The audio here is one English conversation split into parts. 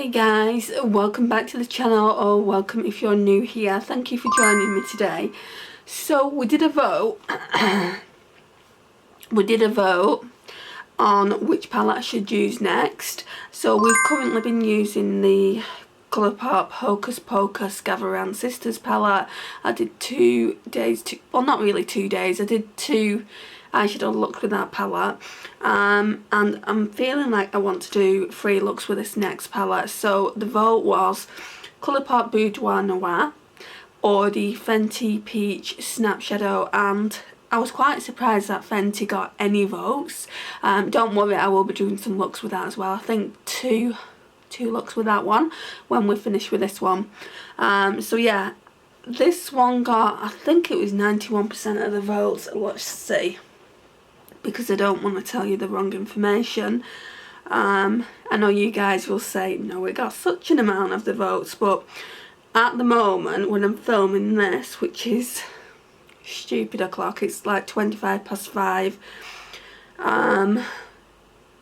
Hey guys, welcome back to the channel, or welcome if you're new here. Thank you for joining me today. So we did a vote on which palette I should use next. So we've currently been using the Colourpop Hocus Pocus Gather Round Sisters palette. I did 2 days, well not really 2 days, I did 2 eyeshadow looks with that palette, and I'm feeling like I want to do 3 looks with this next palette. So the vote was Colourpop Boudoir Noir or the Fenty Peach Snap Shadow, and I was quite surprised that Fenty got any votes. Don't worry, I will be doing some looks with that as well. I think two looks with that one when we finish with this one. So yeah, this one got, I think it was 91% of the votes. Let's see, because I don't want to tell you the wrong information. I know you guys will say, no, it got such an amount of the votes, but at the moment when I'm filming this, which is stupid o'clock, it's like 5:25.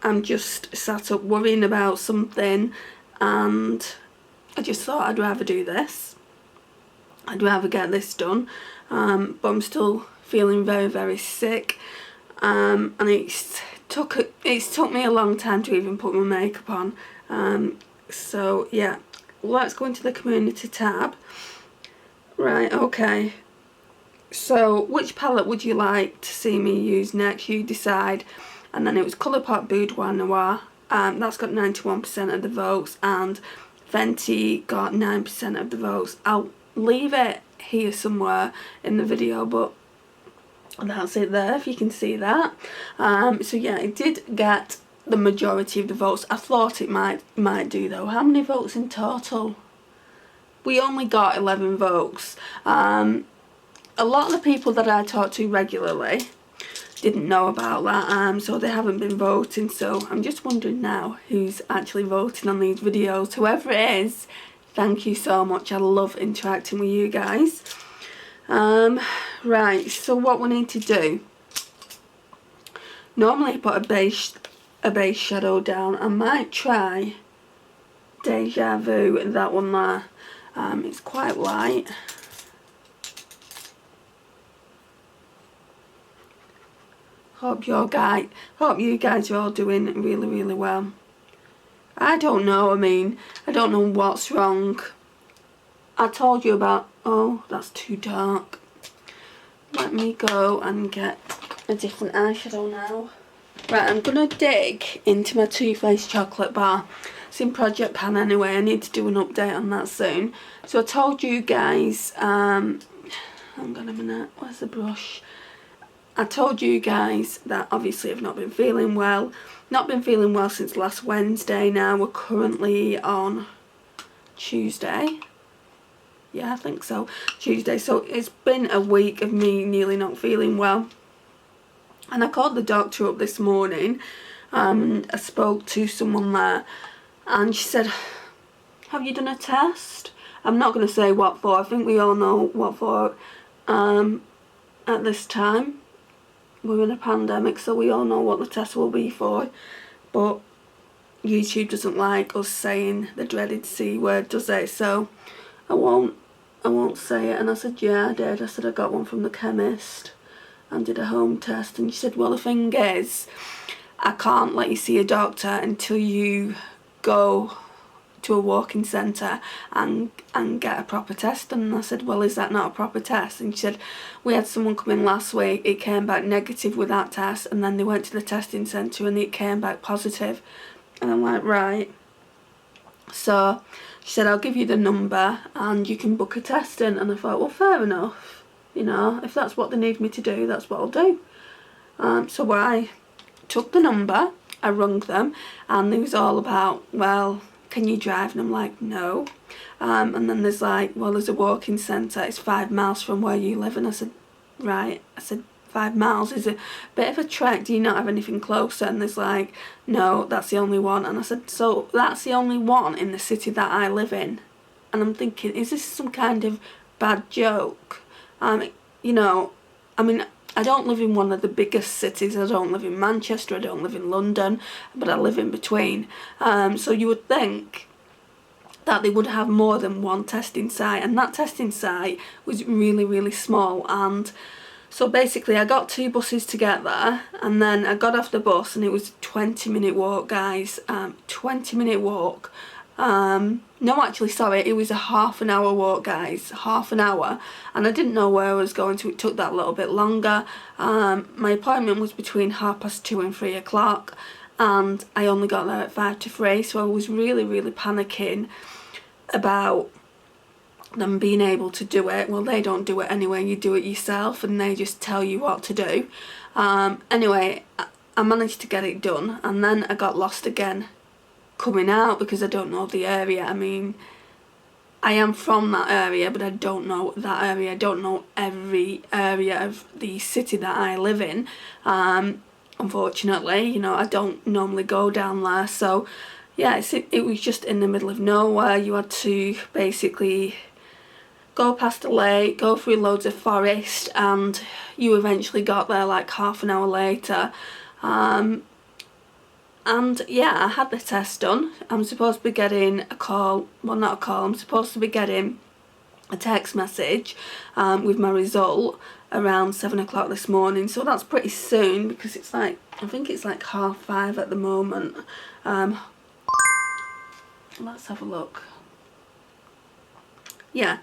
I'm just sat up worrying about something, and I just thought I'd rather do this. I'd rather get this done, but I'm still feeling very, very sick. And it's took me a long time to even put my makeup on. So yeah, let's go into the community tab. Right, okay. So which palette would you like to see me use next? You decide. And then it was Colourpop Boudoir Noir. That's got 91% of the votes, and Fenty got 9% of the votes. I'll leave it here somewhere in the video, but that's it there, if you can see that. So yeah, it did get the majority of the votes. I thought it might do though. How many votes in total? We only got 11 votes. A lot of the people that I talk to regularly didn't know about that, so they haven't been voting. So I'm just wondering now who's actually voting on these videos. Whoever it is, thank you so much. I love interacting with you guys. Right, so what we need to do, normally I put a base shadow down. I might try Deja Vu, that one there. It's quite light. Hope you guys are all doing really, really well. I don't know, I don't know what's wrong. I told you about, oh, that's too dark. Let me go and get a different eyeshadow now. Right, I'm gonna dig into my Too Faced chocolate bar. It's in Project Pan anyway. I need to do an update on that soon. So I told you guys, hang on a minute, where's the brush? I told you guys that obviously I've not been feeling well. Not been feeling well since last Wednesday now. We're currently on Tuesday. Yeah, I think so. Tuesday. So it's been a week of me nearly not feeling well. And I called the doctor up this morning. I spoke to someone there, and she said, have you done a test? I'm not going to say what for. I think we all know what for at this time. We're in a pandemic, so we all know what the test will be for. But YouTube doesn't like us saying the dreaded C word, does it? So I won't say it. And I said, yeah, I did. I said I got one from the chemist and did a home test. And she said, well, the thing is, I can't let you see a doctor until you go to a walk-in centre and get a proper test. And I said, well, is that not a proper test? And she said, we had someone come in last week, it came back negative with that test, and then they went to the testing centre and it came back positive. And I'm like, right. So she said, I'll give you the number and you can book a test in. And I thought, well, fair enough, you know, if that's what they need me to do, that's what I'll do. So I took the number, I rung them, and it was all about, well, can you drive? And I'm like, no. And then there's like, well, there's a walking centre, it's 5 miles from where you live. And I said, right. I said, 5 miles is a bit of a trek, do you not have anything closer? And there's like, no, that's the only one. And I said, so that's the only one in the city that I live in? And I'm thinking, is this some kind of bad joke? You know, I mean, I don't live in one of the biggest cities. I don't live in Manchester, I don't live in London, but I live in between. So you would think that they would have more than one testing site, and that testing site was really small. And so basically I got 2 buses to get there, and then I got off the bus and it was a 20-minute walk, guys. 20-minute walk. No, actually, sorry, it was a half an hour walk, guys. Half an hour. And I didn't know where I was going to. It took that little bit longer. My appointment was between 2:30 and 3 o'clock, and I only got there at 5 to 3, so I was really panicking about them being able to do it. Well, they don't do it anyway, you do it yourself, and they just tell you what to do. Anyway, I managed to get it done, and then I got lost again coming out because I don't know the area. I mean, I am from that area, but I don't know that area. I don't know every area of the city that I live in. Unfortunately, you know, I don't normally go down there. So yeah, it was just in the middle of nowhere. You had to basically go past a lake, go through loads of forest, and you eventually got there like half an hour later. And yeah, I had the test done. I'm supposed to be getting a call, well, not a call, I'm supposed to be getting a text message with my result around 7 o'clock this morning. So that's pretty soon, because it's like, I think it's like 5:30 at the moment. Let's have a look. Yeah,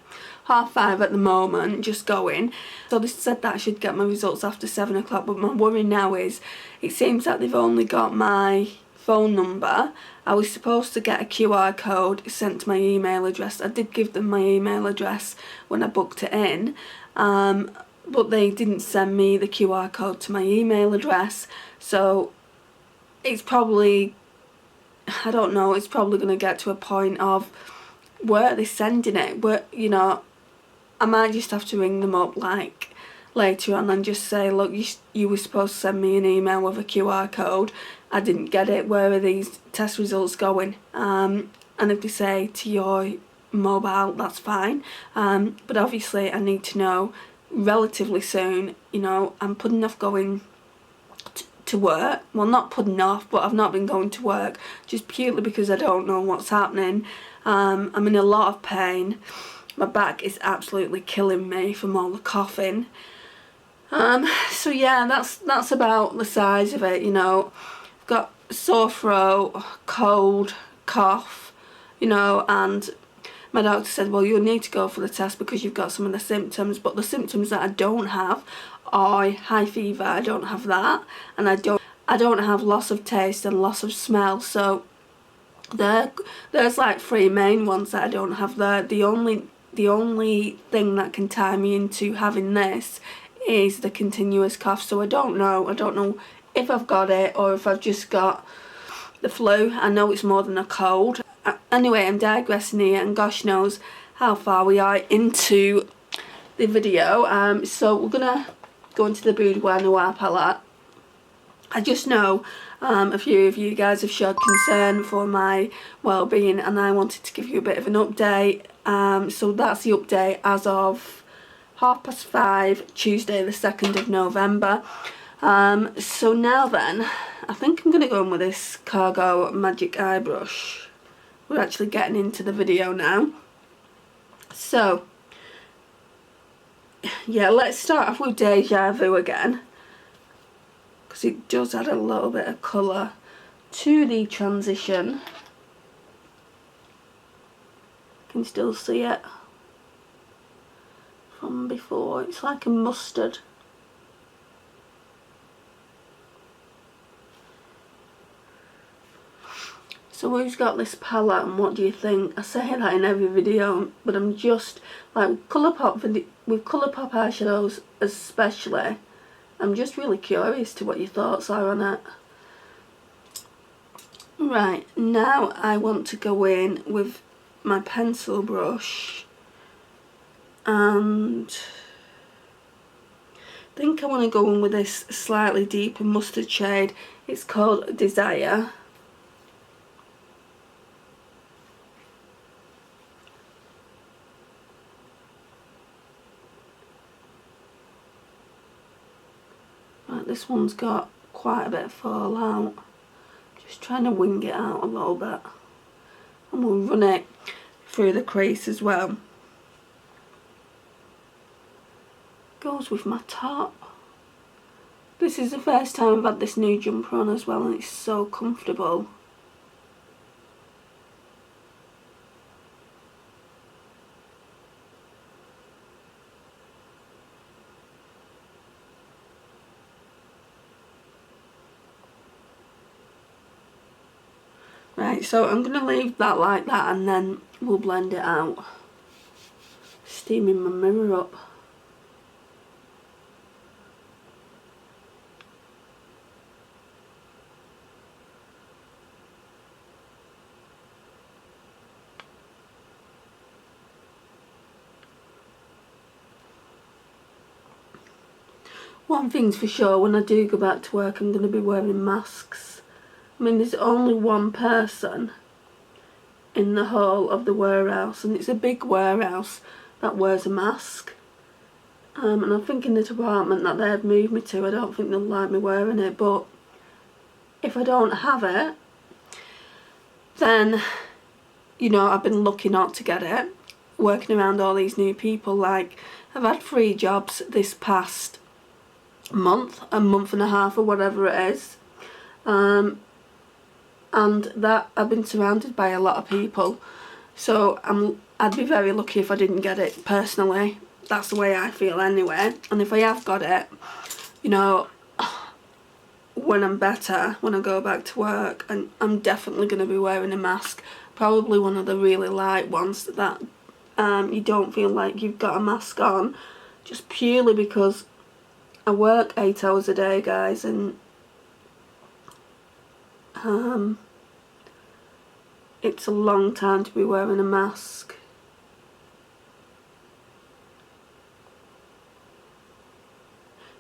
5:30 at the moment, just going. So they said that I should get my results after 7 o'clock, but my worry now is it seems that they've only got my phone number. I was supposed to get a QR code sent to my email address. I did give them my email address when I booked it in, but they didn't send me the QR code to my email address. So it's probably, I don't know, it's probably going to get to a point of where are they sending it? Where, you know, I might just have to ring them up like later on and just say, look, you were supposed to send me an email with a QR code. I didn't get it. Where are these test results going? And if they say to your mobile, that's fine. But obviously I need to know relatively soon. You know, I'm putting off going to work. Well, not putting off, but I've not been going to work just purely because I don't know what's happening. I'm in a lot of pain. My back is absolutely killing me from all the coughing. So yeah, that's about the size of it, you know. I've got sore throat, cold, cough, you know, and my doctor said, well, you'll need to go for the test because you've got some of the symptoms, but the symptoms that I don't have are high fever. I don't have that, and I don't have loss of taste and loss of smell. So there's like 3 main ones that I don't have there. The only thing that can tie me into having this is the continuous cough. So I don't know if I've got it or if I've just got the flu. I know it's more than a cold. Anyway, I'm digressing here, and gosh knows how far we are into the video. So we're gonna go into the Boudoir Noir palette. I just know a few of you guys have showed concern for my well-being, and I wanted to give you a bit of an update. So that's the update as of 5:30, Tuesday the 2nd of November. So now then, I think I'm going to go in with this Cargo Magic Eye Brush. We're actually getting into the video now. So, yeah, let's start off with Deja Vu again, because it does add a little bit of colour to the transition. You can still see it from before. It's like a mustard. So who's got this palette and what do you think? I say that in every video, but I'm just like with Colourpop eyeshadows especially, I'm just really curious to what your thoughts are on it. Right, now I want to go in with my pencil brush, and I think I want to go in with this slightly deeper mustard shade. It's called Desire. Right, this one's got quite a bit of fallout. Just trying to wing it out a little bit, and we'll run it through the crease as well. Goes with my top. This is the first time I've had this new jumper on as well, and it's so comfortable. Right, so I'm going to leave that like that and then we'll blend it out. Steaming my mirror up. One thing's for sure, when I do go back to work I'm going to be wearing masks. I mean, there's only one person in the whole of the warehouse, and it's a big warehouse, that wears a mask. And I think in the department that they've moved me to, I don't think they'll like me wearing it, but if I don't have it, then, you know, I've been lucky not to get it. Working around all these new people, like, I've had 3 jobs this past month, a month and a half or whatever it is. And that I've been surrounded by a lot of people, so I'd be very lucky if I didn't get it personally. That's the way I feel anyway. And if I have got it, you know, when I'm better, when I go back to work, and I'm definitely going to be wearing a mask, probably one of the really light ones that you don't feel like you've got a mask on, just purely because I work 8 hours a day, guys, and it's a long time to be wearing a mask.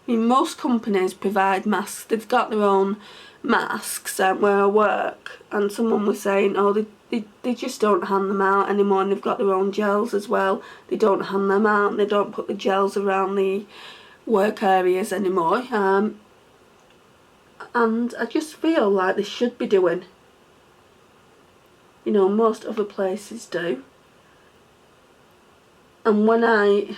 I mean, most companies provide masks. They've got their own masks where I work, and someone was saying, oh, they just don't hand them out anymore, and they've got their own gels as well. They don't hand them out, and they don't put the gels around the work areas anymore. And I just feel like they should be doing. You know, most other places do. And when I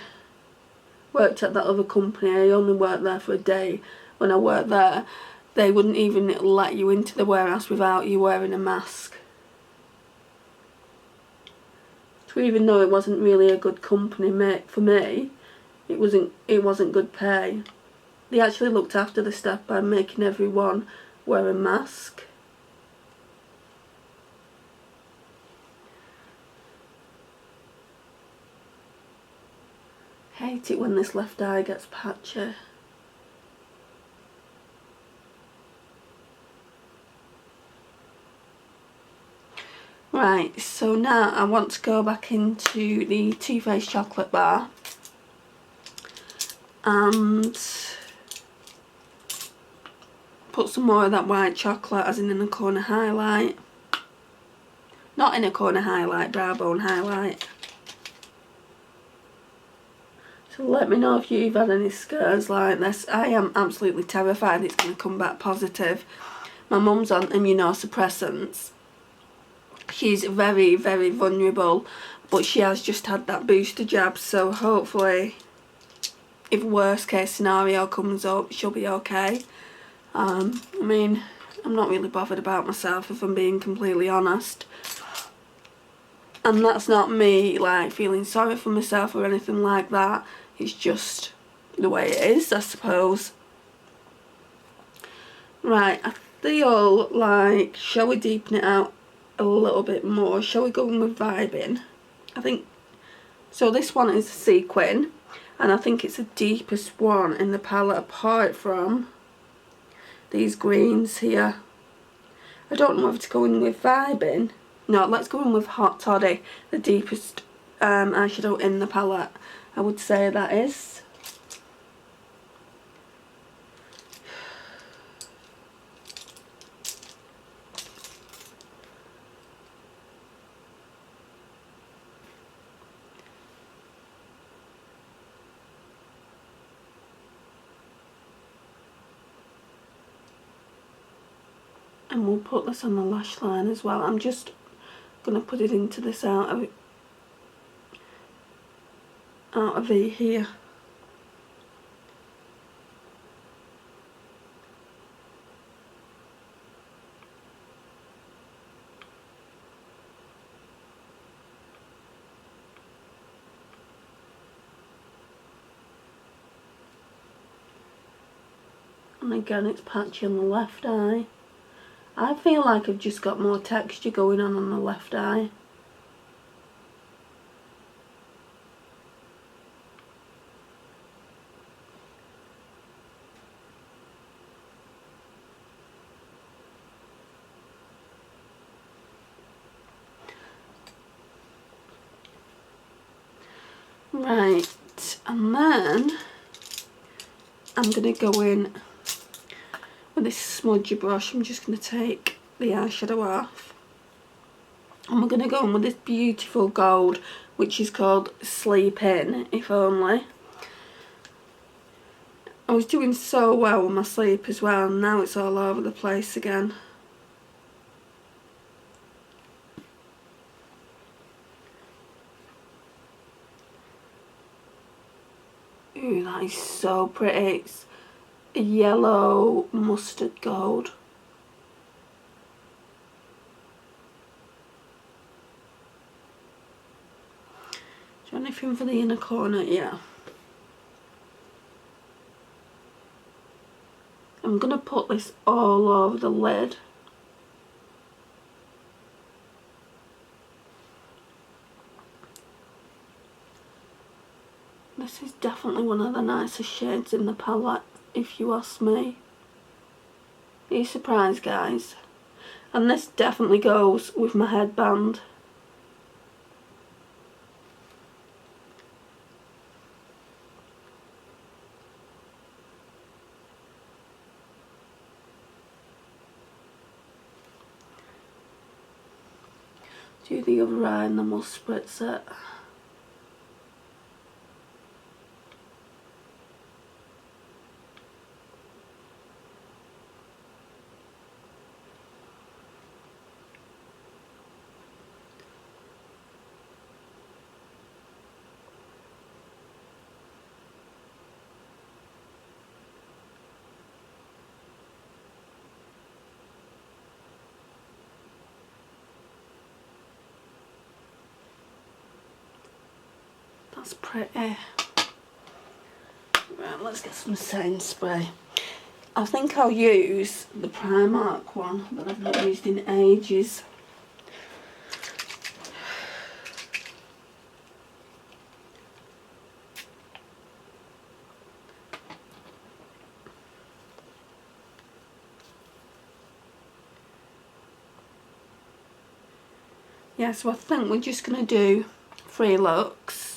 worked at that other company, I only worked there for a day. When I worked there, they wouldn't even let you into the warehouse without you wearing a mask. So even though it wasn't really a good company for me, it wasn't good pay. They actually looked after the staff by making everyone wear a mask. Hate it when this left eye gets patchy. Right, so now I want to go back into the Too Faced chocolate bar and put some more of that white chocolate, as in a corner highlight. Not in a corner highlight, brow bone highlight. So let me know if you've had any scares like this. I am absolutely terrified it's going to come back positive. My mum's on immunosuppressants. She's very, very vulnerable, but she has just had that booster jab, so hopefully, if worst case scenario comes up, she'll be okay. I mean, I'm not really bothered about myself, if I'm being completely honest. And that's not me, like, feeling sorry for myself or anything like that. It's just the way it is, I suppose. Right, I feel like, shall we deepen it out a little bit more? Shall we go in with Vibing? I think, so this one is Sequin, and I think it's the deepest one in the palette apart from these greens here. I don't know if to go in with Vibing. No, let's go in with Hot Toddy, the deepest eyeshadow in the palette. I would say that is. And we'll put this on the lash line as well. I'm just going to put it into this outer out of here. And again, it's patchy on the left eye. I feel like I've just got more texture going on the left eye. Right, and then I'm going to go in with this smudgy brush. I'm just going to take the eyeshadow off. And we're going to go in with this beautiful gold, which is called Sleep In, if only. I was doing so well with my sleep as well, and now it's all over the place again. Ooh, that is so pretty. It's a yellow mustard gold. Do you want anything for the inner corner? Yeah. I'm going to put this all over the lid. This is definitely one of the nicest shades in the palette, if you ask me. Are you surprised, guys? And this definitely goes with my headband. Do the other eye and then we'll spritz it. That's pretty. Right, let's get some setting spray. I think I'll use the Primark one that I've not used in ages. Yeah, so I think we're just going to do 3 looks.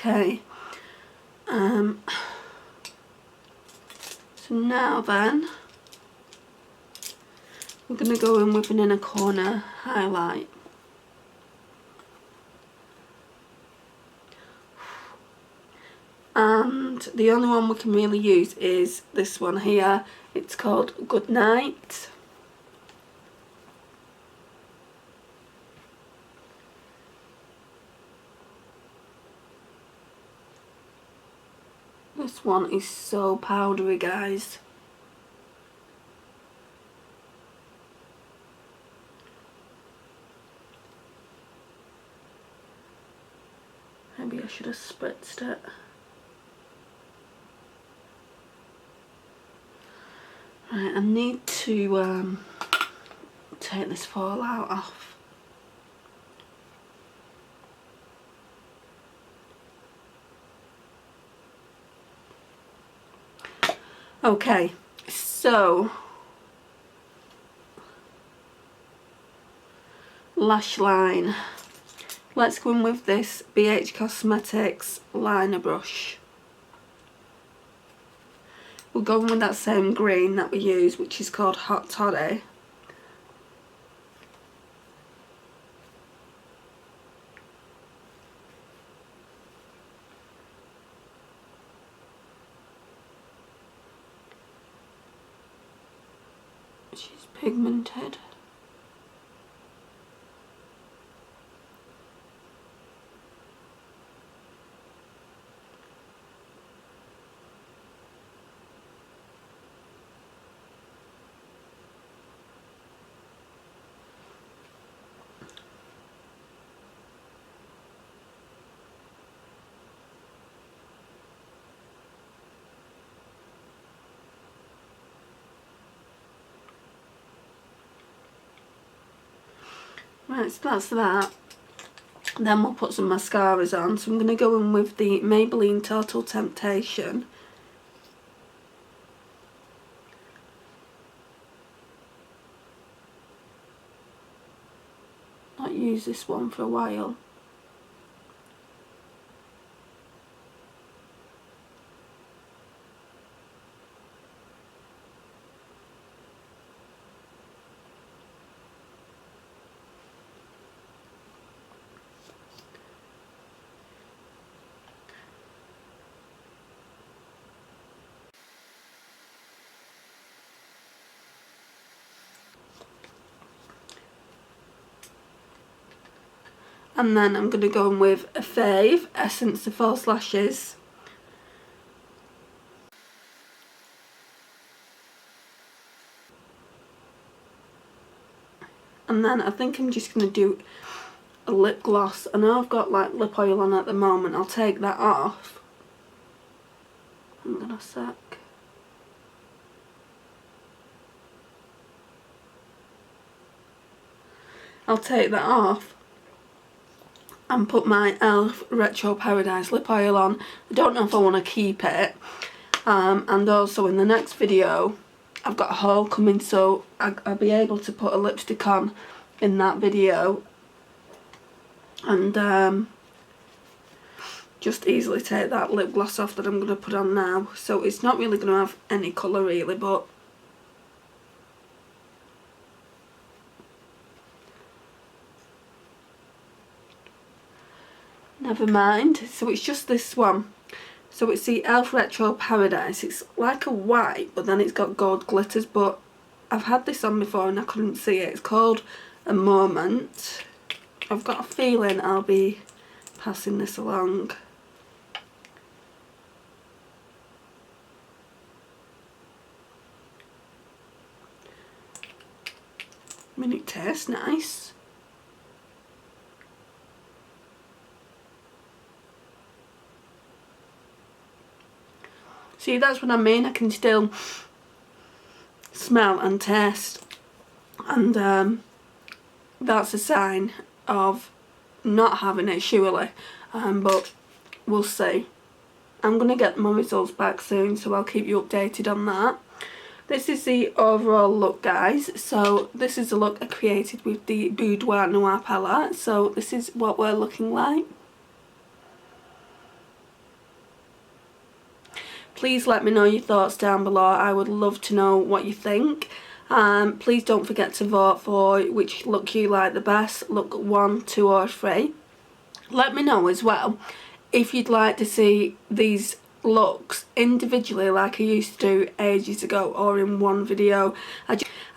Okay, so now then, we're going to go in with an inner corner highlight. And the only one we can really use is this one here. It's called Good Night. This one is so powdery, guys. Maybe I should have spritzed it. Right, I need to take this fallout off. Okay, so lash line. Let's go in with this BH Cosmetics liner brush. We're going with that same green that we use, which is called Hot Toddy. She's pigmented. Right, so that's that. Then we'll put some mascaras on. So I'm going to go in with the Maybelline Total Temptation. Not used this one for a while. And then I'm going to go in with a fave, Essence of False Lashes. And then I think I'm just going to do a lip gloss. I know I've got like lip oil on at the moment. I'll take that off. Hang on a sec. I'll take that off and put my e.l.f. Retro Paradise lip oil on. I don't know if I want to keep it. And also in the next video I've got a haul coming, so I'll be able to put a lipstick on in that video and just easily take that lip gloss off that I'm going to put on now. So it's not really going to have any colour really, but never mind. So it's just this one. So it's the e.l.f. Retro Paradise. It's like a white, but then it's got gold glitters, but I've had this on before and I couldn't see it. It's called A Moment. I've got a feeling I'll be passing this along. I mean, it tastes nice. See, that's what I mean. I can still smell and taste, and that's a sign of not having it surely, but we'll see. I'm going to get my results back soon, so I'll keep you updated on that. This is the overall look, guys. So this is the look I created with the Boudoir Noir palette. So this is what we're looking like. Please let me know your thoughts down below. I would love to know what you think. Please don't forget to vote for which look you like the best, look 1, 2 or 3. Let me know as well if you'd like to see these looks individually like I used to do ages ago, or in one video.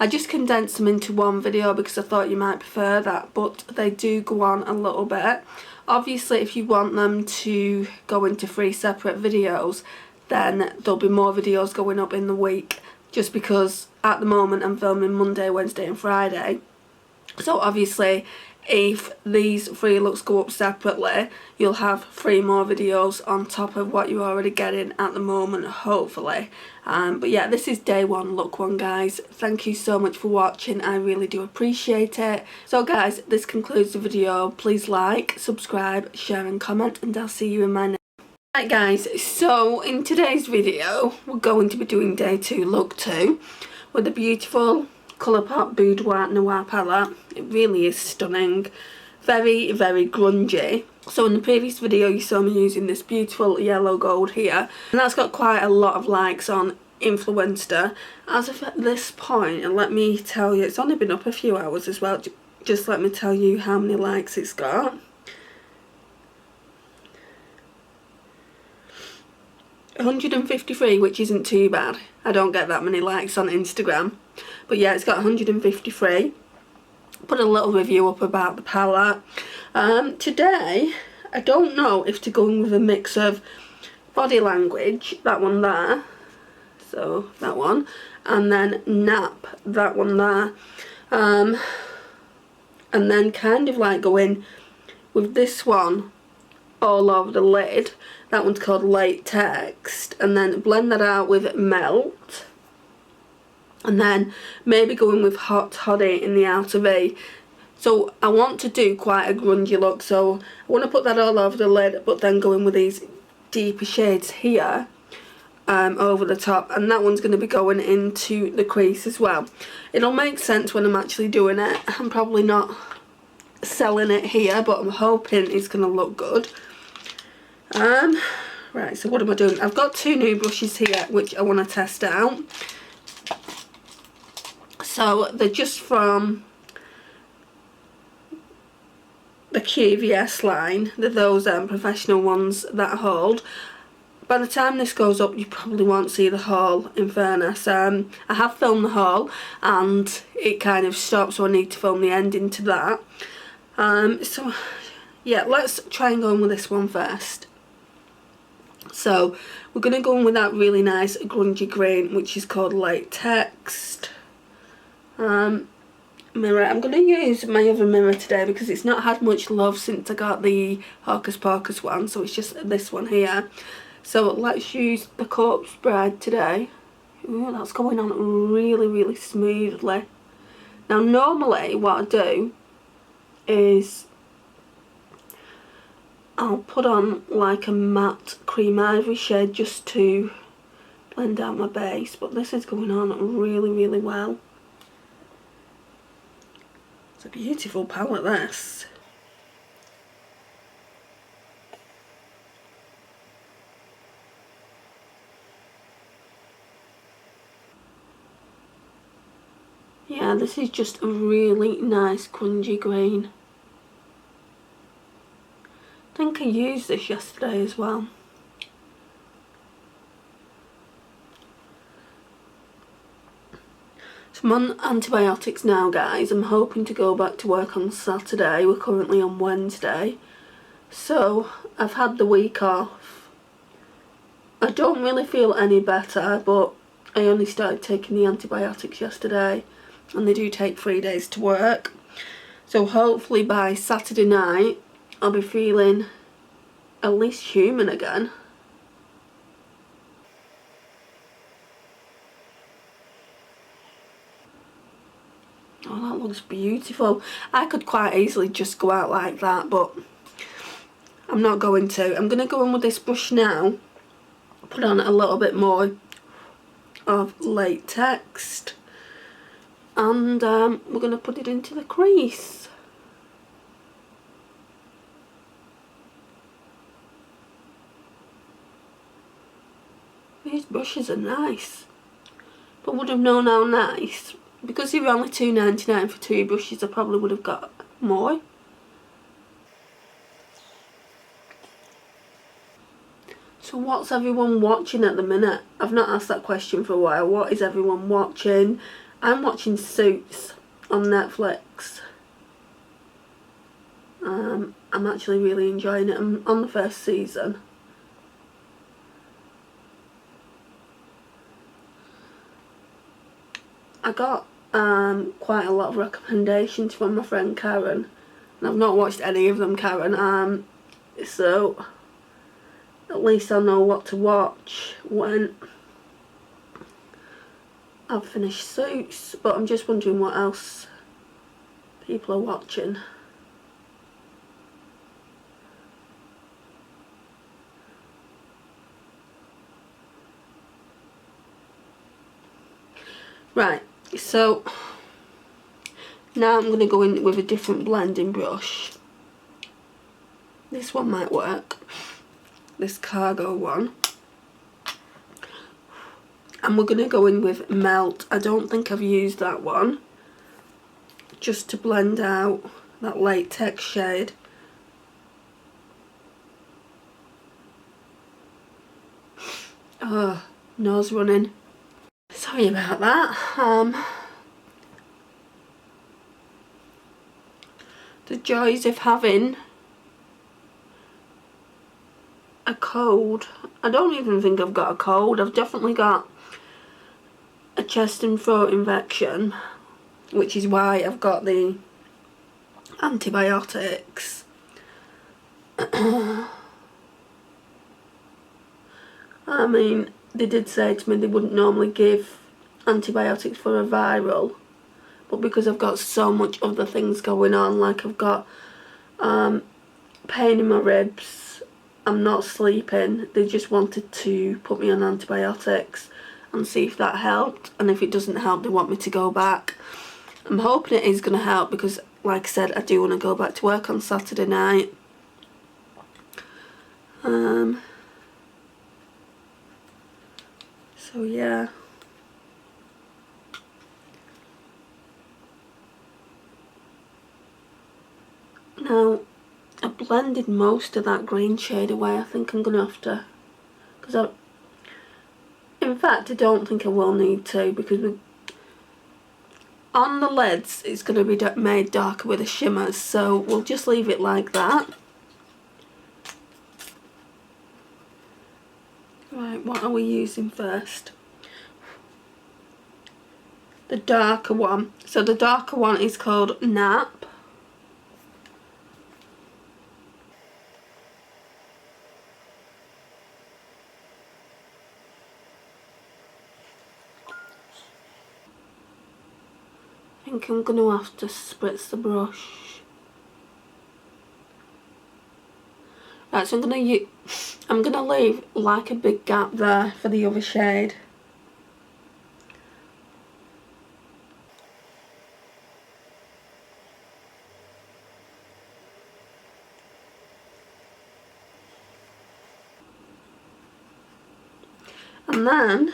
I just condensed them into one video because I thought you might prefer that, but they do go on a little bit. Obviously if you want them to go into 3 separate videos, then there'll be more videos going up in the week, just because at the moment I'm filming Monday, Wednesday and Friday. So obviously if these 3 looks go up separately, you'll have 3 more videos on top of what you're already getting at the moment, hopefully. But yeah, this is day 1, look 1, guys. Thank you so much for watching. I really do appreciate it. So guys, this concludes the video. Please like, subscribe, share and comment, and I'll see you in my next. Right guys, so in today's video we're going to be doing day 2, look 2, with a beautiful Colourpop Boudoir Noir palette. It really is stunning. Very, very grungy. So in the previous video you saw me using this beautiful yellow gold here, and that's got quite a lot of likes on Influencer. As of this point, and let me tell you, it's only been up a few hours as well, just let me tell you how many likes it's got. 153, which isn't too bad. I don't get that many likes on Instagram, but yeah, it's got 153. Put a little review up about the palette. Today, I don't know if to go in with a mix of Body Language, that one there, so that one, and then Nap, that one there, and then kind of like go in with this one all over the lid. That one's called Late Text, and then blend that out with Melt, and then maybe go in with Hot Toddy in the outer V. So I want to do quite a grungy look, so I want to put that all over the lid, but then go in with these deeper shades here over the top, and that one's going to be going into the crease as well. It'll make sense when I'm actually doing it. I'm probably not selling it here, but I'm hoping it's going to look good. Right, so what am I doing? I've got two new brushes here which I want to test out. So they're just from the QVS line. They're those professional ones that hold. By the time this goes up, you probably won't see the haul, in fairness. I have filmed the haul and it kind of stopped, so I need to film the ending to that. So yeah, let's try and go in with this one first. So we're going to go in with that really nice grungy green, which is called Late Text. Mirror. I'm going to use my other mirror today because it's not had much love since I got the Hocus Pocus one, so it's just this one here. So let's use the Corpse Bride today. Ooh, that's going on really, really smoothly. Now normally what I do is I'll put on like a matte cream ivory shade just to blend out my base, but this is going on really, really well. It's a beautiful palette, this. Yeah, this is just a really nice grungy green. I think I used this yesterday as well. So I'm on antibiotics now, guys. I'm hoping to go back to work on Saturday. We're currently on Wednesday. So I've had the week off. I don't really feel any better, but I only started taking the antibiotics yesterday, and they do take 3 days to work. So hopefully by Saturday night I'll be feeling at least human again. Oh, that looks beautiful. I could quite easily just go out like that, but I'm not going to. I'm going to go in with this brush now, put on a little bit more of Late Text, and we're going to put it into the crease. These brushes are nice, but would have known how nice. Because they were only £2.99 for two brushes, I probably would have got more. So what's everyone watching at the minute? I've not asked that question for a while. What is everyone watching? I'm watching Suits on Netflix. I'm actually really enjoying it. I'm on the first season. I got quite a lot of recommendations from my friend Karen, and I've not watched any of them, Karen, so at least I'll know what to watch when I've finished Suits. But I'm just wondering what else people are watching. Right, so Now I'm going to go in with a different blending brush. This one might work. This cargo one. And we're going to go in with Melt. I don't think I've used that one. Just to blend out that latex shade. Oh, nose running. Sorry about that. The joys of having a cold. I don't even think I've got a cold. I've definitely got a chest and throat infection, which is why I've got the antibiotics. I mean, they did say to me they wouldn't normally give antibiotics for a viral, but because I've got so much other things going on, like I've got pain in my ribs, I'm not sleeping, they just wanted to put me on antibiotics and see if that helped, and if it doesn't help they want me to go back. I'm hoping it is going to help because, like I said, I do want to go back to work on Saturday night. So yeah. Now, I blended most of that green shade away. I think I'm going to have to, because in fact I don't think I will need to, because on the lids it's going to be made darker with the shimmers, so we'll just leave it like that. Right, what are we using first? The darker one. So the darker one is called Nap. I think I'm going to have to spritz the brush. Right, so I'm going to leave like a big gap there for the other shade. And then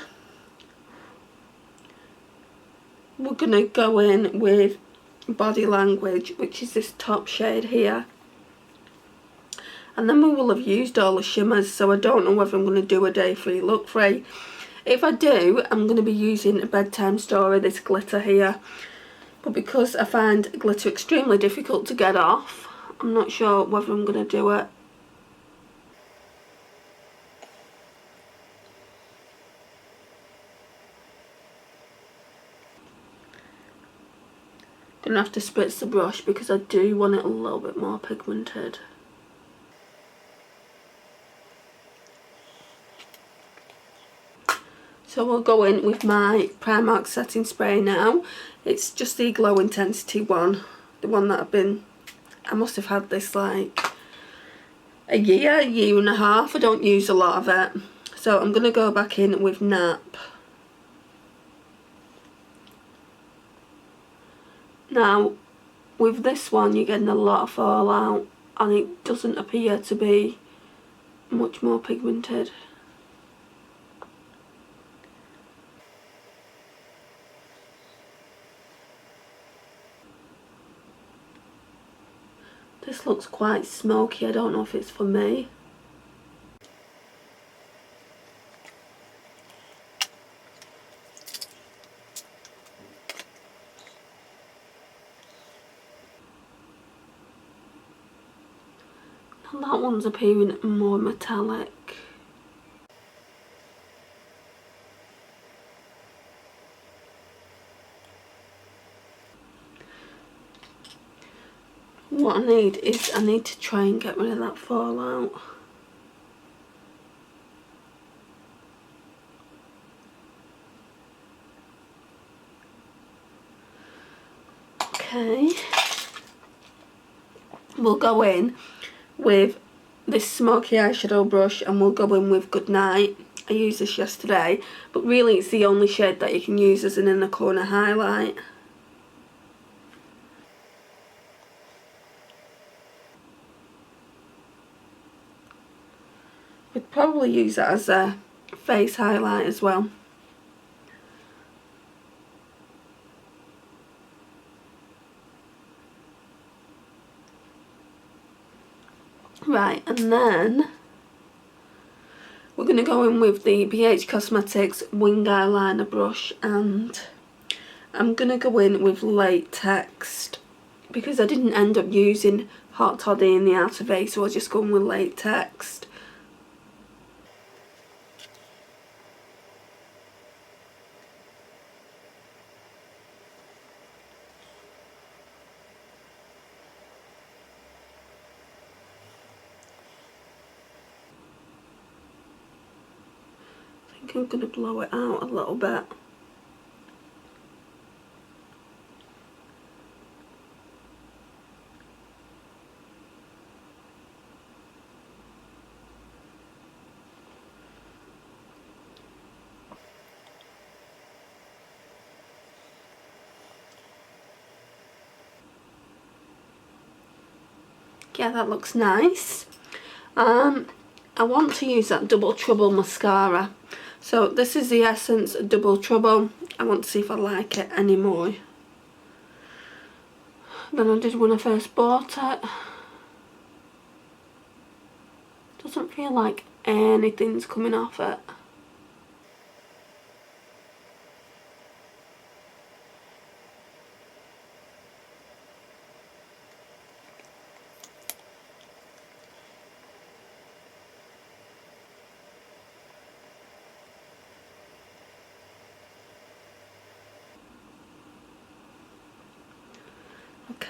we're going to go in with Body Language, which is this top shade here. And then we will have used all the shimmers, so I don't know whether I'm going to do a day free, look free. If I do, I'm going to be using a Bedtime Story, this glitter here. But because I find glitter extremely difficult to get off, I'm not sure whether I'm going to do it. Gonna have to spritz the brush because I do want it a little bit more pigmented. So we'll go in with my Primark setting spray now. It's just the Glow Intensity one, the one that I must have had this like a year and a half. I don't use a lot of it. So I'm gonna go back in with Nap. Now, with this one you're getting a lot of fallout and it doesn't appear to be much more pigmented. This looks quite smoky, I don't know if it's for me. And that one's appearing more metallic. What I need is, I need to try and get rid of that fallout. Okay. We'll go in with this smoky eyeshadow brush and we'll go in with Goodnight. I used this yesterday, but really it's the only shade that you can use as an inner corner highlight. We'd probably use that as a face highlight as well. Right, and then we're going to go in with the BH Cosmetics wing eyeliner brush, and I'm going to go in with Latex because I didn't end up using Hot Toddy in the outer V, so I'll just go in with Latex. I think I'm going to blow it out a little bit. Yeah, that looks nice. I want to use that Double Trouble mascara. So this is the Essence Double Trouble. I want to see if I like it anymore than I did when I first bought it. Doesn't feel like anything's coming off it.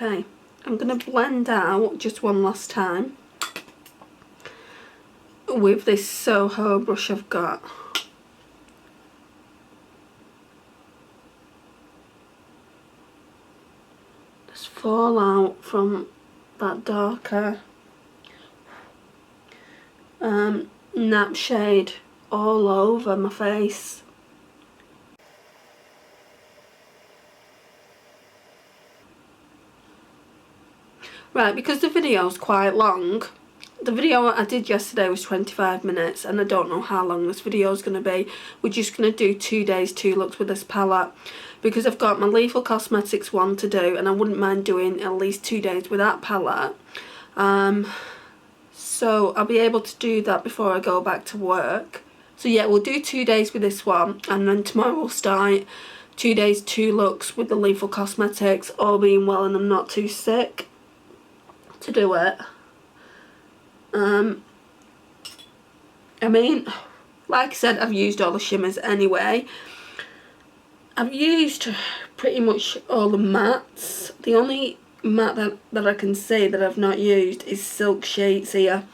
Okay, I'm going to blend out just one last time with this Soho brush I've got. Just fall out from that darker nap shade all over my face. Right, because the video's quite long, the video I did yesterday was 25 minutes and I don't know how long this video is going to be. We're just going to do 2 days, 2 looks with this palette because I've got my Lethal Cosmetics one to do and I wouldn't mind doing at least 2 days with that palette. So I'll be able to do that before I go back to work. So yeah, we'll do 2 days with this one and then tomorrow we'll start 2 days, 2 looks with the Lethal Cosmetics, all being well and I'm not too sick to do it. I mean, like I said, I've used all the shimmers anyway. I've used pretty much all the mattes. The only matte that I can say that I've not used is Silk Sheets here,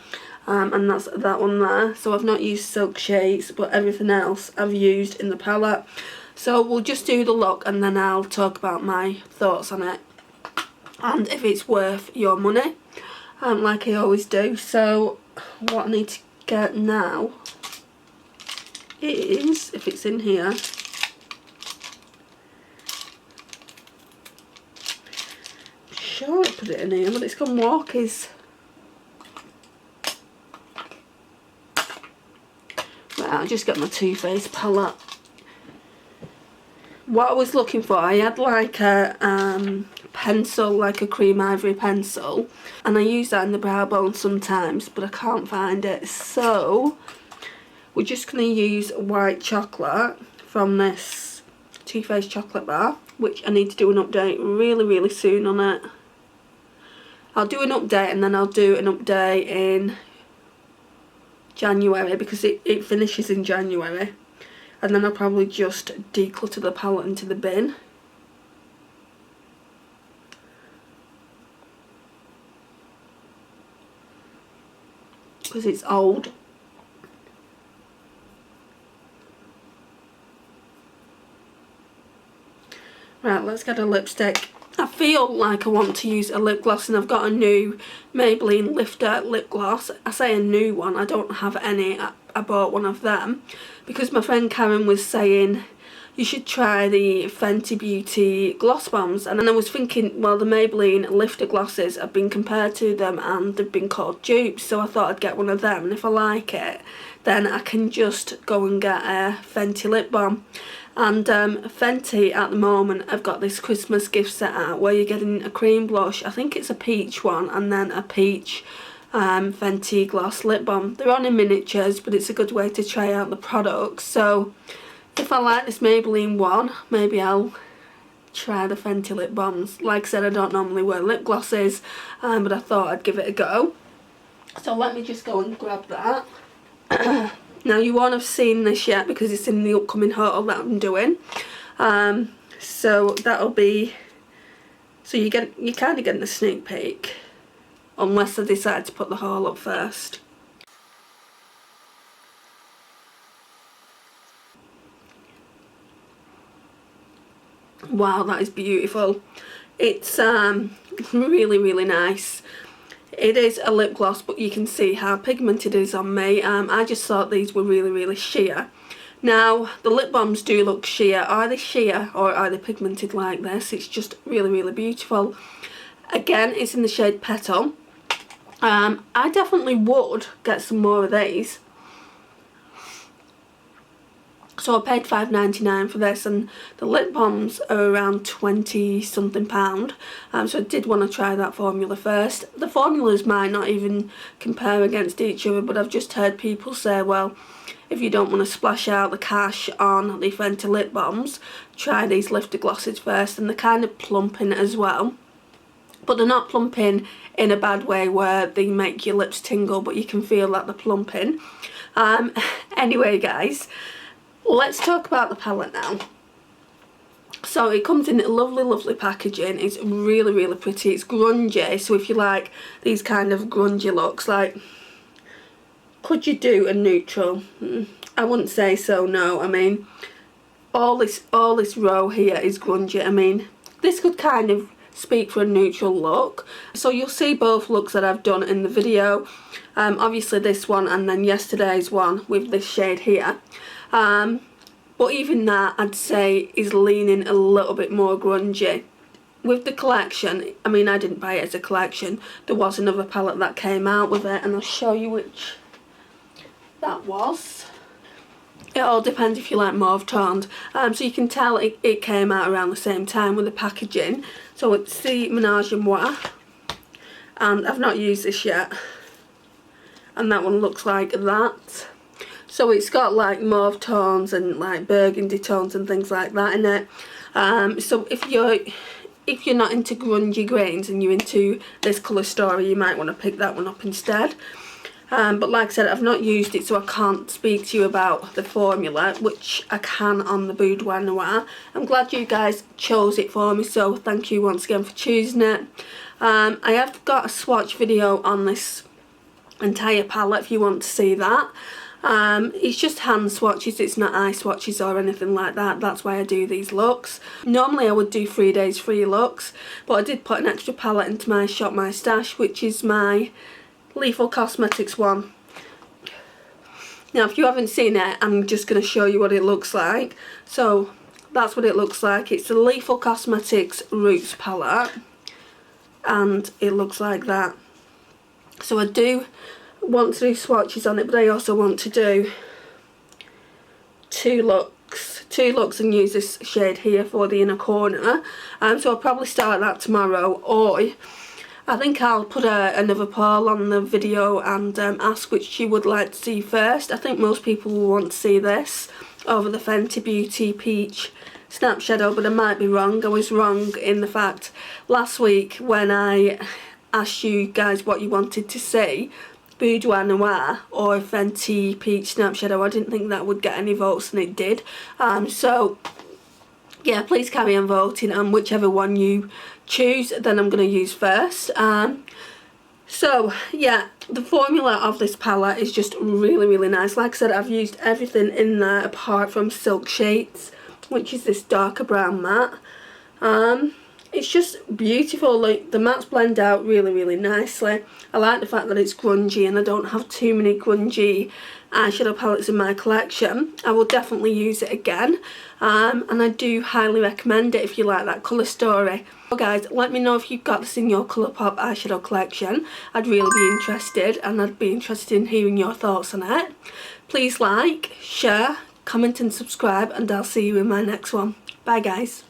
and that's that one there. So I've not used Silk Sheets, but everything else I've used in the palette. So we'll just do the look and then I'll talk about my thoughts on it and if it's worth your money, like I always do. So what I need to get now is, if it's in here, I'm sure I put it in here, but it's gone Walkies. Right, I'll just get my Too Faced palette. What I was looking for, I had like a pencil, like a cream ivory pencil, and I use that in the brow bone sometimes, but I can't find it. So we're just going to use white chocolate from this Too Faced chocolate bar, which I need to do an update really soon on it. I'll do an update and then I'll do an update in January because it finishes in January. And then I'll probably just declutter the palette into the bin. Because it's old. Right, let's get a lipstick. I feel like I want to use a lip gloss and I've got a new Maybeline Lifter lip gloss. I say a new one, I don't have any. I bought one of them because my friend Karen was saying you should try the Fenty Beauty gloss bombs. And then I was thinking, well, the Maybelline lifter glosses have been compared to them and they've been called dupes, so I thought I'd get one of them, and if I like it then I can just go and get a Fenty lip balm. And Fenty at the moment I've got this Christmas gift set out where you're getting a cream blush, I think it's a peach one, and then a peach Fenty gloss lip balm. They're on in miniatures, but it's a good way to try out the products. So if I like this Maybelline one, maybe I'll try the Fenty lip balms. Like I said, I don't normally wear lip glosses, but I thought I'd give it a go. So let me just go and grab that. Now you won't have seen this yet because it's in the upcoming haul that I'm doing. So that'll be, so you're kind of getting a sneak peek, unless I decide to put the haul up first. Wow, that is beautiful. It's really, really nice. It is a lip gloss, but you can see how pigmented it is on me. I just thought these were really, really sheer. Now, the lip balms do look sheer. Are they sheer or are they pigmented like this? It's just really, really beautiful. Again, it's in the shade Petal. I definitely would get some more of these. So I paid £5.99 for this, and the lip balms are around £20 something. So I did want to try that formula first. The formulas might not even compare against each other, but I've just heard people say, well, if you don't want to splash out the cash on the Fenty lip balms, try these lifter glosses first, and they're kind of plumping as well. But they're not plumping in a bad way where they make your lips tingle, but you can feel that they're plumping. Anyway, guys, let's talk about the palette now. So it comes in a lovely, lovely packaging. It's really, really pretty. It's grungy, so if you like these kind of grungy looks, like, could you do a neutral? I wouldn't say so, no. I mean, all this row here is grungy. I mean, this could kind of speak for a neutral look. So you'll see both looks that I've done in the video. Obviously this one and then yesterday's one with this shade here. But even that, I'd say, is leaning a little bit more grungy. With the collection, I mean, I didn't buy it as a collection. There was another palette that came out with it, and I'll show you which that was. It all depends if you like mauve toned. So you can tell it came out around the same time with the packaging. So it's the Menage a Moi, and I've not used this yet. And that one looks like that. So it's got like mauve tones and like burgundy tones and things like that in it. So if you're not into grungy grains and you're into this colour story, you might want to pick that one up instead. But like I said, I've not used it, so I can't speak to you about the formula, which I can on the Boudoir Noir. I'm glad you guys chose it for me, so thank you once again for choosing it. I have got a swatch video on this entire palette if you want to see that. It's just hand swatches, it's not eye swatches or anything like that. That's why I do these looks. Normally I would do 3 days free looks, but I did put an extra palette into my Shop My Stash, which is my Lethal Cosmetics one. Now if you haven't seen it, I'm just going to show you what it looks like. So that's what it looks like. It's the Lethal Cosmetics Roots palette, and it looks like that. So I do want to do swatches on it, but I also want to do two looks and use this shade here for the inner corner. So I'll probably start that tomorrow, or I think I'll put another poll on the video and ask which you would like to see first. I think most people will want to see this over the Fenty Beauty Peach Snap Shadow, but I might be wrong. I was wrong in the fact last week when I asked you guys what you wanted to see, Boudoir Noir or Fenty Peach Snap Shadow. I didn't think that would get any votes, and it did. So yeah, please carry on voting, and whichever one you choose, then I'm going to use first. So yeah, the formula of this palette is just really, really nice. Like I said, I've used everything in there apart from Silk Sheets, which is this darker brown matte. it's just beautiful. Like, the mattes blend out really, really nicely. I like the fact that it's grungy and I don't have too many grungy eyeshadow palettes in my collection. I will definitely use it again, and I do highly recommend it if you like that colour story. So guys, let me know if you've got this in your Colourpop eyeshadow collection. I'd really be interested, and I'd be interested in hearing your thoughts on it. Please like, share, comment and subscribe, and I'll see you in my next one. Bye guys.